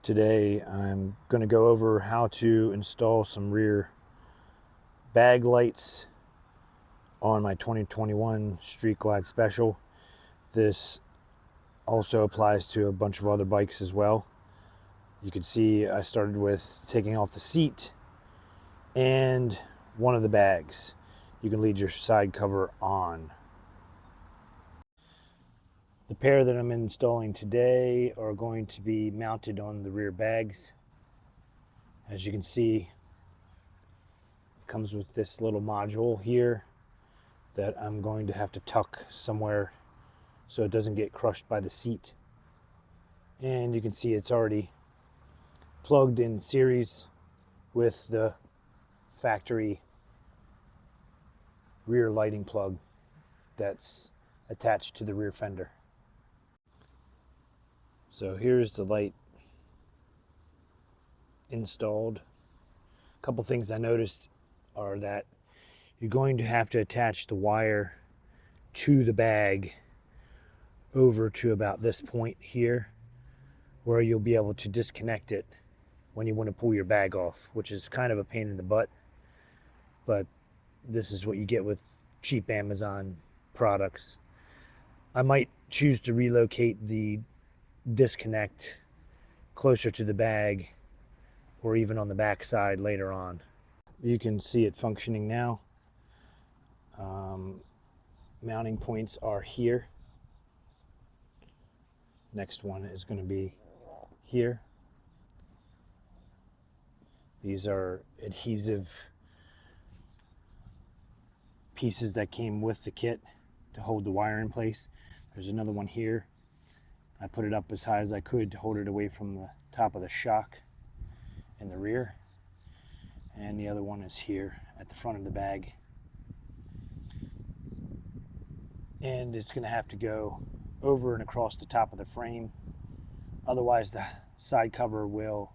Today I'm going to go over how to install some rear bag lights on my 2021 Street Glide Special. This also applies to a bunch of other bikes as well. You can see I started with taking off the seat and one of the bags. You can leave your side cover on. The pair that I'm installing today are going to be mounted on the rear bags. As you can see, it comes with this little module here that I'm going to have to tuck somewhere so it doesn't get crushed by the seat. And you can see it's already plugged in series with the factory rear lighting plug that's attached to the rear fender. So here's the light installed. A couple things I noticed are that you're going to have to attach the wire to the bag over to about this point here, where you'll be able to disconnect it when you want to pull your bag off, which is kind of a pain in the butt, but this is what you get with cheap Amazon products. I might choose to relocate the disconnect closer to the bag or even on the back side later on. You can see it functioning now. Mounting points are here. Next one is going to be here. These are adhesive pieces that came with the kit to hold the wire in place. There's another one here. I put it up as high as I could to hold it away from the top of the shock in the rear. And the other one is here at the front of the bag. And it's going to have to go over and across the top of the frame. Otherwise the side cover will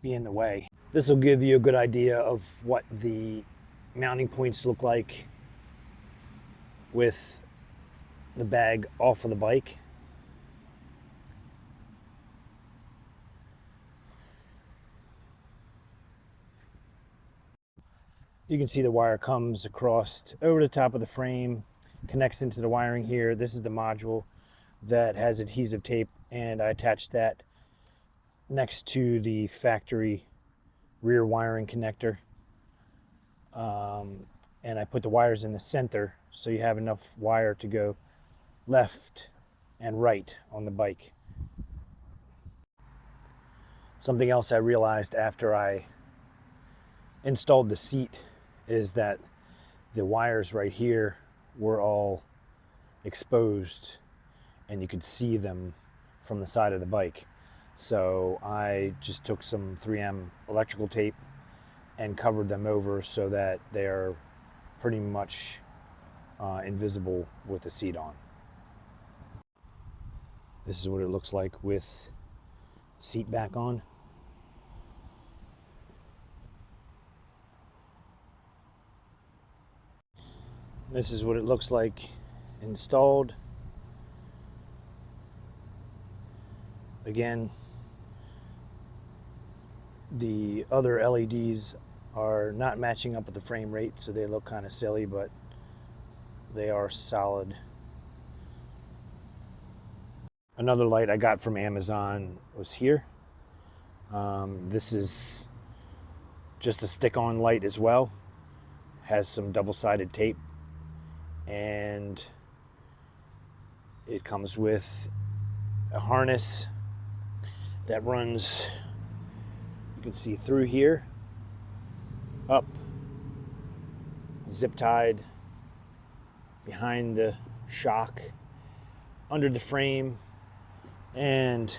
be in the way. This will give you a good idea of what the mounting points look like with the bag off of the bike. You can see the wire comes across over the top of the frame, connects into the wiring here. This is the module that has adhesive tape, and I attached that next to the factory rear wiring connector. And I put the wires in the center so you have enough wire to go left and right on the bike. Something else I realized after I installed the seat is that the wires right here were all exposed and you could see them from the side of the bike. So I just took some 3M electrical tape and covered them over so that they are pretty much invisible with the seat on. This is what it looks like with the seat back on. This is what it looks like installed. Again, the other LEDs are not matching up with the frame rate, so they look kind of silly, but they are solid. Another light I got from Amazon was here. This is just a stick-on light as well. Has some double-sided tape, and it comes with a harness that runs, you can see through here, up, zip tied behind the shock, under the frame, and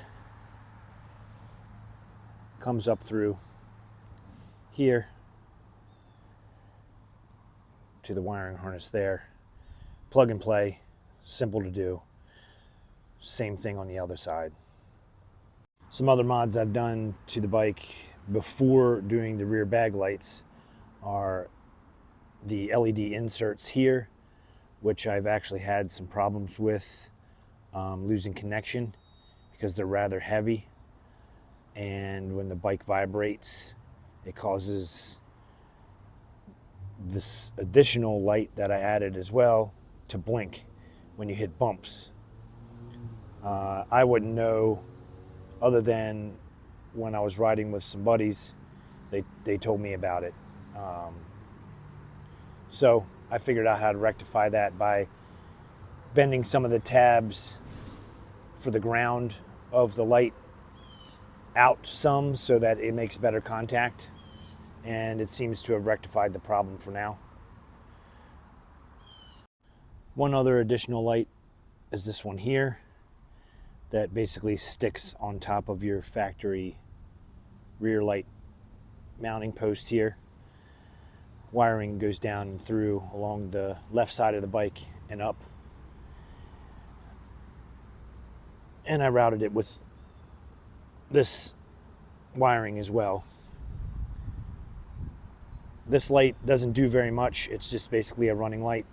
comes up through here to the wiring harness there. Plug and play, simple to do. Same thing on the other side. Some other mods I've done to the bike before doing the rear bag lights are the LED inserts here, which I've actually had some problems with losing connection because they're rather heavy. and when the bike vibrates, it causes this additional light that I added as well to blink when you hit bumps. I wouldn't know, other than when I was riding with some buddies, they told me about it. So I figured out how to rectify that by bending some of the tabs for the ground of the light out some so that it makes better contact, and it seems to have rectified the problem for now. One other additional light is this one here that basically sticks on top of your factory rear light mounting post here. Wiring goes down and through along the left side of the bike and up. And I routed it with this wiring as well. This light doesn't do very much. It's just basically a running light.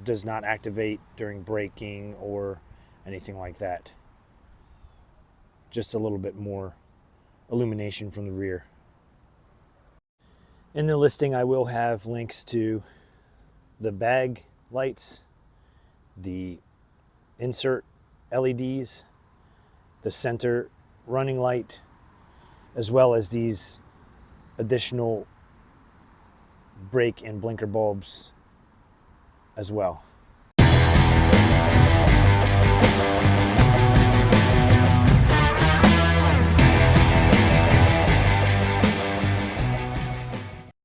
Does not activate during braking or anything like that. Just a little bit more illumination from the rear. In the listing, I will have links to the bag lights, the insert LEDs, the center running light, as well as these additional brake and blinker bulbs as well.